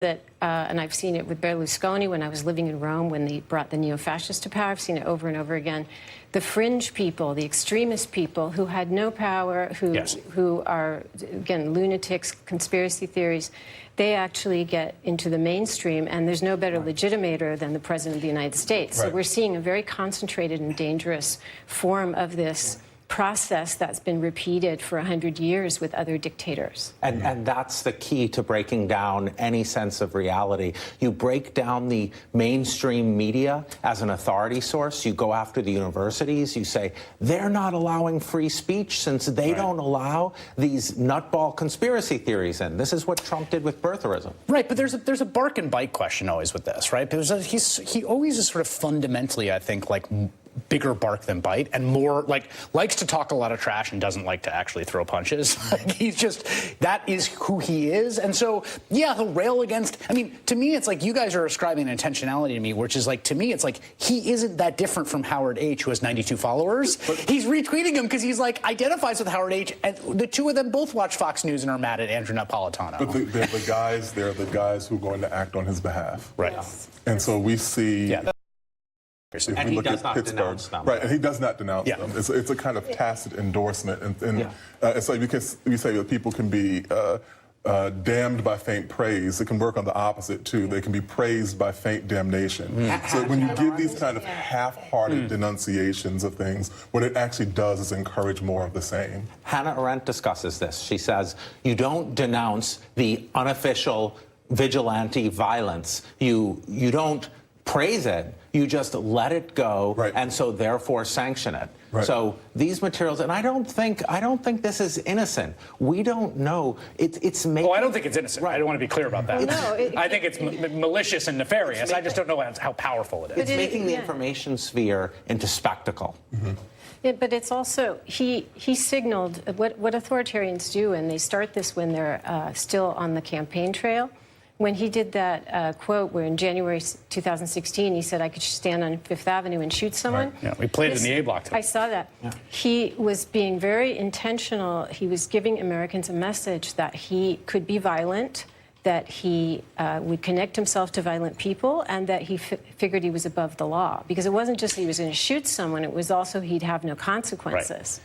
that, and I've seen it with Berlusconi when I was living in Rome when they brought the neo-fascists to power. I've seen it over and over again. The fringe people, the extremist people who had no power, who are, again, lunatics, conspiracy theories, they actually get into the mainstream, and there's no better legitimator than the President of the United States. So we're seeing a very concentrated and dangerous form of this process that's been repeated for 100 years with other dictators. And that's the key to breaking down any sense of reality. You break down the mainstream media as an authority source. You go after the universities. You say, they're not allowing free speech since they don't allow these nutball conspiracy theories in. This is what Trump did with birtherism. Right, but there's a bark and bite question always with this, right? Because he always is sort of fundamentally, I think, like, bigger bark than bite, and more likes to talk a lot of trash and doesn't like to actually throw punches. He's just, that is who he is. And so, yeah, he'll rail against, I mean, to me, it's like you guys are ascribing an intentionality to me, which is like, to me, it's like he isn't that different from Howard H., who has 92 followers. He's retweeting him because he's like, identifies with Howard H., and the two of them both watch Fox News and are mad at Andrew Napolitano. But they're the guys who are going to act on his behalf. Right. And so we see... And he does not denounce them. Right, and he does not denounce them. It's a kind of tacit endorsement. And it's like, because we say that people can be damned by faint praise. It can work on the opposite, too. They can be praised by faint damnation. So when you give these kind of half-hearted denunciations of things, what it actually does is encourage more of the same. Hannah Arendt discusses this. She says, you don't denounce the unofficial vigilante violence. You don't praise it, you just let it go, and so therefore sanction it. So these materials, and I don't think this is innocent. We don't know. It's making. Oh, I don't think it's innocent. I don't want to be clear about that. No, I think it's malicious and nefarious. I just don't know how powerful it is. It's making the information sphere into spectacle. Yeah, but it's also, he signaled what authoritarians do, and they start this when they're still on the campaign trail. When he did that quote where in January 2016 he said, I could stand on Fifth Avenue and shoot someone. Yeah, we played it in the A block today. I saw that. He was being very intentional. He was giving Americans a message that he could be violent, that he would connect himself to violent people, and that he figured he was above the law. Because it wasn't just he was going to shoot someone, it was also he'd have no consequences.